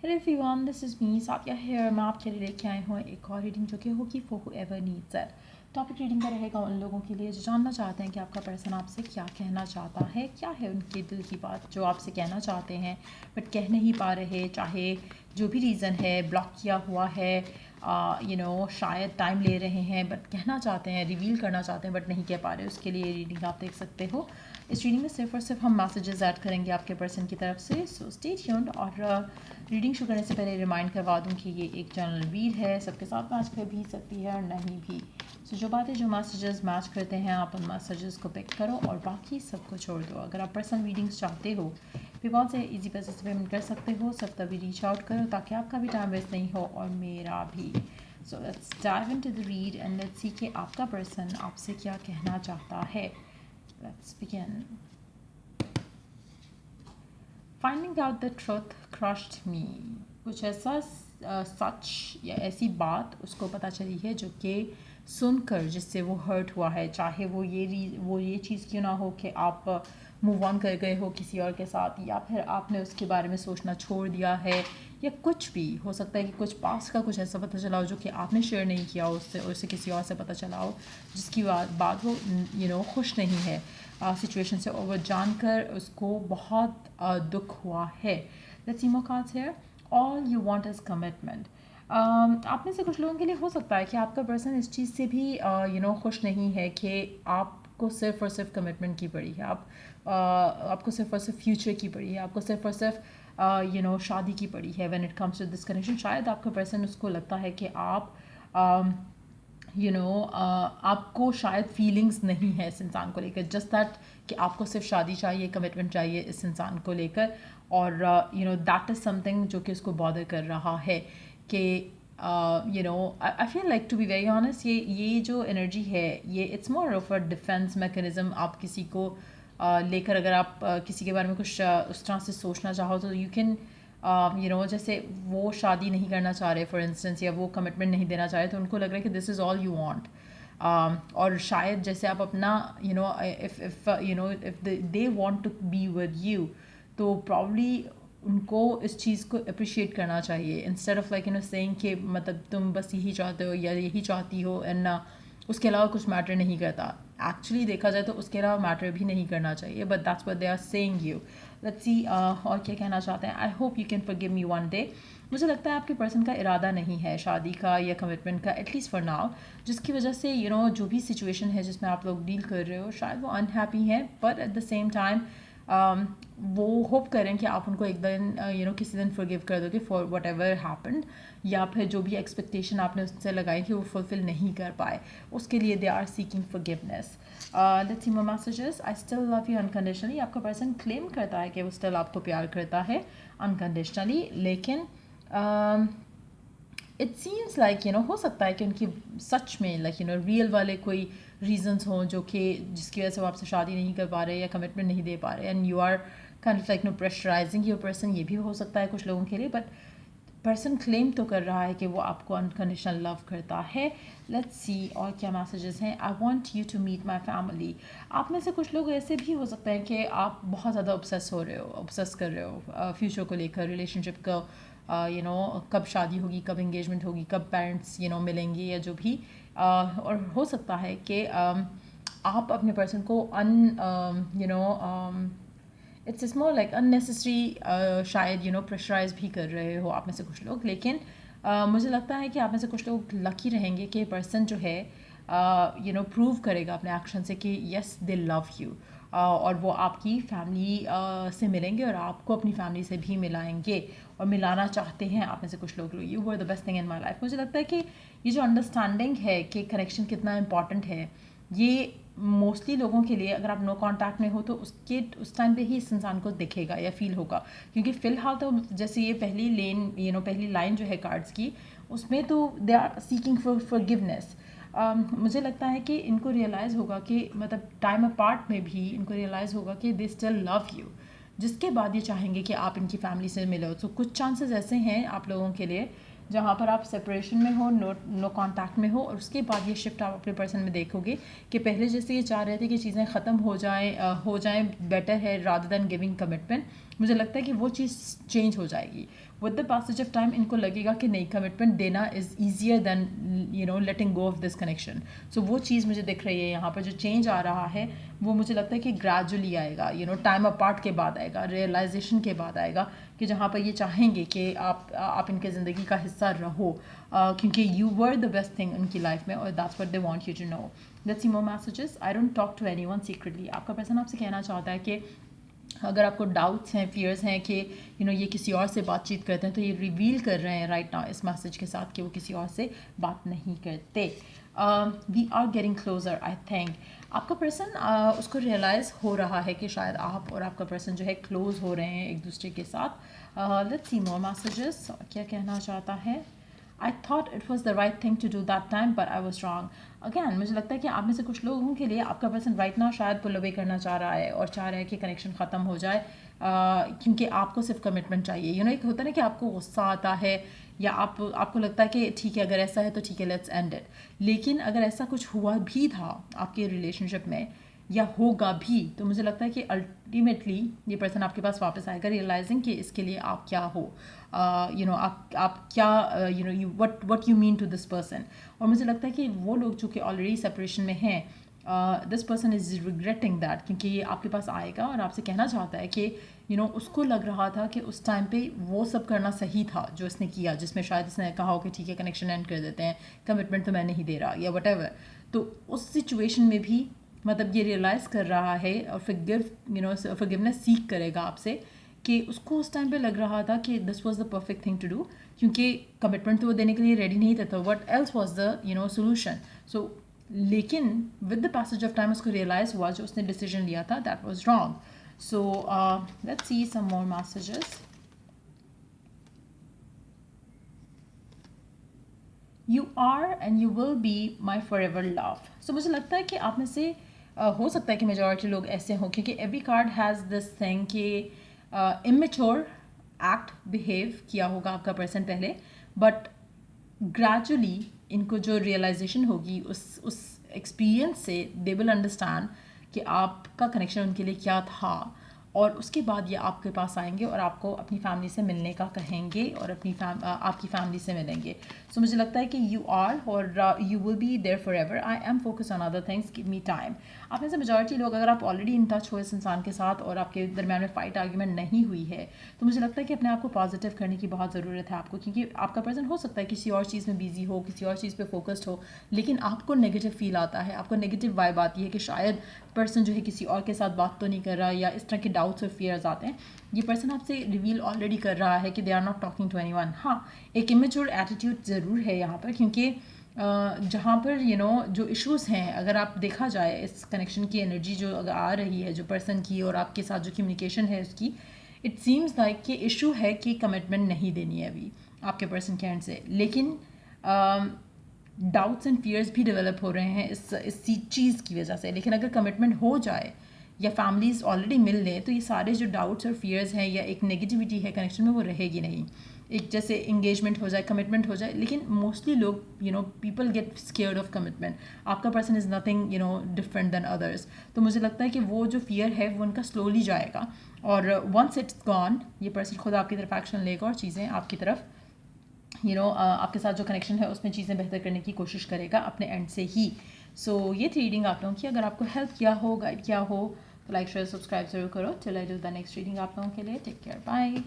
Hello everyone, this is me Sathiya here. मैं आपके लिए लेके आई हूँ एक और रीडिंग जो कि होगी for whoever needs it. Topic reading का रहेगा उन लोगों के लिए जो जानना चाहते हैं कि आपका पर्सन आपसे क्या कहना चाहता है, क्या है उनके दिल की बात जो आपसे कहना चाहते हैं बट कह नहीं पा रहे, चाहे जो भी रीज़न है, ब्लॉक किया हुआ है, शायद टाइम ले रहे हैं बट कहना चाहते हैं, रिवील करना चाहते हैं बट नहीं कह पा रहे। उसके लिए रीडिंग आप देख सकते हो। इस रीडिंग में सिर्फ और सिर्फ हम मैसेजेस ऐड करेंगे आपके पर्सन की तरफ से, सो स्टे ट्यून्ड। और रीडिंग शुरू करने से पहले रिमाइंड करवा दूं कि ये एक जनरल रीड है, सबके साथ मैच कर भी सकती है और नहीं भी। सो जो बातें जो मैसेजेस मैच करते हैं आप उन मैसेजेस को पिक करो और बाकी सबको छोड़ दो। अगर आप पर्सनल रीडिंग्स चाहते हो, पेपॉल से इजी पैसे से पेमेंट कर सकते हो, सब तभी रीच आउट करो ताकि आपका भी टाइम वेस्ट नहीं हो और मेरा भी। So let's dive into the read and let's see कि आपका पर्सन आपसे क्या कहना चाहता है। Let's begin. Finding out the truth crushed me. कुछ ऐसा सच या ऐसी बात उसको पता चली है जो कि सुनकर जिससे वो हर्ट हुआ है, चाहे वो ये चीज़ क्यों ना हो कि आप मूव ऑन कर गए हो किसी और के साथ, या फिर आपने उसके बारे में सोचना छोड़ दिया है, या कुछ भी हो सकता है कि कुछ पास का कुछ ऐसा पता चला हो जो कि आपने शेयर नहीं किया हो उससे, और उससे किसी और से पता चला हो जिसकी बात वो खुश नहीं है सिचुएशन से, और वो जानकर उसको बहुत दुख हुआ है। Let's see more cards here. All you want is commitment. आप में से कुछ लोगों के लिए हो सकता है कि आपका पर्सन इस चीज़ से भी खुश नहीं है कि आपको सिर्फ और सिर्फ कमिटमेंट की पड़ी है, आपको सिर्फ और सिर्फ फ्यूचर की पड़ी है, आपको सिर्फ और सिर्फ शादी की पड़ी है। When it comes to this connection, शायद आपका पर्सन उसको लगता है कि आप आपको शायद फीलिंग्स नहीं है इस इंसान को लेकर, जस्ट दैट कि आपको सिर्फ शादी चाहिए, कमिटमेंट चाहिए इस इंसान को लेकर। और दैट इज़ समथिंग जो कि उसको बॉदर कर रहा है कि I feel like, to be very honest, ये जो एनर्जी है ये it's more of a defence mechanism. आप किसी को लेकर अगर आप किसी के बारे में कुछ उस तरह से सोचना चाहो तो यू कैन जैसे वो शादी नहीं करना चाह रहे फॉर इंस्टेंस, या वो कमिटमेंट नहीं देना चाह रहे, तो उनको लग रहा है कि this is all you want. और शायद जैसे आप अपना if they want to be with you, तो प्रॉब्ली उनको इस चीज़ को अप्रिशिएट करना चाहिए, इंस्टेड ऑफ लाइक सेइंग कि मतलब तुम बस यही चाहते हो या यही चाहती हो एंड उसके अलावा कुछ मैटर नहीं करता। एक्चुअली देखा जाए तो उसके अलावा मैटर भी नहीं करना चाहिए, but that's what they are saying you. Let's see और क्या कहना चाहते हैं। I hope you can forgive me one day. मुझे लगता है आपके पर्सन का इरादा नहीं है शादी का या कमिटमेंट का, एटलीस्ट फॉर नाउ, जिसकी वजह से जो भी सिचुएशन है जिसमें आप लोग डील कर रहे हो, शायद वो अनहैप्पी है, but at the same time वो होप करें कि आप उनको एक दिन किसी दिन फॉरगिव कर दोगे फॉर वट एवर हैपन्ड, या फिर जो भी एक्सपेक्टेशन आपने उससे लगाई थी वो फुलफिल नहीं कर पाए, उसके लिए they are seeking forgiveness. Let's see more messages. I still love you unconditionally. आपका पर्सन क्लेम करता है कि वो स्टिल आपको प्यार करता है अनकंडीशनली, लेकिन इट सीम्स लाइक हो सकता है कि उनकी सच में लाइक रियल वाले कोई रीजंस हों जो कि जिसकी वजह से वो आपसे शादी नहीं कर पा रहे या कमिटमेंट नहीं दे पा रहे, and you are kind of like pressurising your person. ये भी हो सकता है कुछ लोगों के लिए, बट पर्सन क्लेम तो कर रहा है कि वो आपको अनकंडीशनल लव करता है। लेट्स सी और क्या मैसेजेस हैं। I want you to meet my family. आप में से कुछ लोग ऐसे भी हो सकते हैं कि आप बहुत ज़्यादा ऑब्सेस कर रहे हो फ्यूचर को लेकर, रिलेशनशिप को, कब शादी होगी, कब इंगेजमेंट होगी, कब पेरेंट्स मिलेंगे या जो भी, और हो सकता है कि आप अपने पर्सन को इट्स मोर लाइक अननेसेसरी शायद प्रेशराइज भी कर रहे हो आप में से कुछ लोग, लेकिन मुझे लगता है कि आप में से कुछ लोग लकी रहेंगे कि पर्सन जो है प्रूव करेगा अपने एक्शन से कि येस दे लव यू, और वो आपकी फैमिली से मिलेंगे और आपको अपनी फैमिली से भी मिलाएंगे और मिलाना चाहते हैं आप में से कुछ लोग। You were the best thing in my life. मुझे लगता है कि ये जो अंडरस्टैंडिंग है कि कनेक्शन कितना इंपॉर्टेंट है, ये मोस्टली लोगों के लिए, अगर आप नो कांटेक्ट में हो तो उस टाइम पे ही इस इंसान को दिखेगा या फील होगा, क्योंकि फ़िलहाल तो जैसे ये पहली लाइन जो है कार्ड्स की, उसमें तो they are seeking for forgiveness. मुझे लगता है कि इनको रियलाइज़ होगा कि मतलब टाइम अपार्ट में भी इनको रियलाइज़ होगा कि दे स्टिल लव यू, जिसके बाद ये चाहेंगे कि आप इनकी फैमिली से मिलो। तो कुछ चांसेस ऐसे हैं आप लोगों के लिए जहाँ पर आप सेपरेशन में हो, नो कांटेक्ट में हो, और उसके बाद ये शिफ्ट आप अपने पर्सन में देखोगे कि पहले जैसे ये चाह रहे थे कि चीज़ें ख़त्म हो जाएं बेटर है रादर दैन गिविंग कमिटमेंट, मुझे लगता है कि वो चीज़ चेंज हो जाएगी with the passage of time. इनको लगेगा कि नहीं, कमिटमेंट देना is easier than letting go of this connection. So वो चीज़ मुझे दिख रही है यहाँ पर. जो चेंज आ रहा है वो मुझे लगता है कि ग्रेजुअली आएगा, टाइम अपार्ट के बाद आएगा, रियलाइजेशन के बाद आएगा, कि जहाँ पर ये चाहेंगे कि आप इनके ज़िंदगी का हिस्सा रहो, क्योंकि you were the best thing उनकी लाइफ में, और that's what they want you to know. Let's see more messages. I don't talk to anyone secretly. आपका पर्सन आपसे कहना चाहता है कि अगर आपको डाउट्स हैं, फियर्स हैं कि ये किसी और से बातचीत करते हैं, तो ये रिवील कर रहे हैं राइट नाउ इस मैसेज के साथ कि वो किसी और से बात नहीं करते. We are getting closer. I think आपका पर्सन उसको रियलाइज़ हो रहा है कि शायद आप और आपका पर्सन जो है क्लोज हो रहे हैं एक दूसरे के साथ. Let's see more messages. क्या कहना चाहता है? I thought it was the right thing to do that time, but I was wrong. Again, मुझे लगता है कि आप में से कुछ लोगों के लिए आपका पर्सन राइट नाउ शायद पुल अवे करना चाह रहा है और चाह रहा है कि कनेक्शन ख़त्म हो जाए, क्योंकि आपको सिर्फ कमिटमेंट चाहिए. एक होता है ना कि आपको गुस्सा आता है, या आपको लगता है कि ठीक है, अगर ऐसा है तो ठीक है, लेट्स एंड इट. लेकिन अगर ऐसा कुछ हुआ भी था आपके रिलेशनशिप में या होगा भी, तो मुझे लगता है कि अल्टीमेटली ये पर्सन आपके पास वापस आएगा रियलाइजिंग कि इसके लिए आप क्या हो, आप क्या what you mean to this person. और मुझे लगता है कि वो लोग जो कि ऑलरेडी सेपरेशन में हैं, this person is regretting that, क्योंकि ये आपके पास आएगा और आपसे कहना चाहता है कि उसको लग रहा था कि उस टाइम पे वो सब करना सही था जो इसने किया, जिसमें शायद इसने कहा हो कि ठीक है, कनेक्शन एंड कर देते हैं, कमिटमेंट तो मैं नहीं दे रहा, या व्हाटएवर. तो उस सिचुएशन में भी मतलब ये रियलाइज़ कर रहा है और फॉरगिवनेस सीख करेगा आपसे कि उसको उस टाइम पे लग रहा था कि this was the perfect thing to do, क्योंकि कमिटमेंट तो वो देने के लिए रेडी नहीं था, तो what else was the solution. So लेकिन with the passage of time उसको रियलाइज़ हुआ जो उसने डिसीजन लिया था that was wrong. So let's see some more messages. You are and you will be my forever love. So मुझे लगता है कि आप में से हो सकता है कि मेजॉरिटी लोग ऐसे हों, क्योंकि every card has this thing कि इमेच्योर एक्ट बिहेव किया होगा आपका पर्सन पहले, बट ग्रेजुअली इनको जो रियलाइजेशन होगी उस एक्सपीरियंस से दे विल अंडरस्टैंड कि आपका कनेक्शन उनके लिए क्या था, और उसके बाद ये आपके पास आएंगे और आपको अपनी फैमिली से मिलने का कहेंगे और आपकी फैमिली से मिलेंगे. सो मुझे लगता है कि यू आर और you will be there forever. I am focus on other things, give me time. आप में से मेजॉरिटी लोग, अगर आप ऑलरेडी इन टच हो इस इंसान के साथ और आपके दरम्यान में फाइट आर्ग्यूमेंट नहीं हुई है, तो मुझे लगता है कि अपने आप को पॉजिटिव करने की बहुत ज़रूरत है आपको, क्योंकि आपका पर्सन हो सकता है किसी और चीज़ में बिजी हो, किसी और चीज़ पे फोकस्ड हो, लेकिन आपको नेगेटिव फील आता है, आपको नेगेटिव वाइब आती है कि शायद पर्सन जो है किसी और के साथ बात तो नहीं कर रहा, या इस तरह के डाउट्स और फियर्स आते हैं. ये पर्सन आपसे रिवील ऑलरेडी कर रहा है कि they are not talking to anyone. हाँ, एक इमेच्योर एटीट्यूड ज़रूर है यहाँ पर, क्योंकि जहाँ पर जो इश्यूज़ हैं, अगर आप देखा जाए इस कनेक्शन की एनर्जी जो अगर आ रही है जो पर्सन की और आपके साथ जो कम्युनिकेशन है उसकी, इट सीम्स लाइक कि इशू है कि कमिटमेंट नहीं देनी है अभी आपके पर्सन के एंड से. लेकिन डाउट्स एंड फियर्स भी डेवलप हो रहे हैं इस चीज़ की वजह से. लेकिन अगर कमिटमेंट हो जाए या फैमिलीज़ ऑलरेडी मिल लें, तो ये सारे जो डाउट्स और फियर्स हैं या एक नेगेटिविटी है कनेक्शन में, वो रहेगी नहीं. एक जैसे इंगेजमेंट हो जाए, कमिटमेंट हो जाए, लेकिन मोस्टली लोग people get scared of commitment. आपका person is nothing different than others. तो मुझे लगता है कि वो जो फियर है वो उनका स्लोली जाएगा, और वंस इट्स गॉन ये पर्सन खुद आपकी तरफ एक्शन लेगा और चीज़ें आपकी तरफ आपके साथ जो कनेक्शन है उसमें चीज़ें बेहतर करने की कोशिश करेगा अपने एंड से ही. सो ये थी रीडिंग आप लोगों की. अगर आपको हेल्प किया हो, गाइड किया हो, तो लाइक शेयर सब्सक्राइब जरूर करो. Till I do the next reading आप लोगों के लिए. Take care, bye.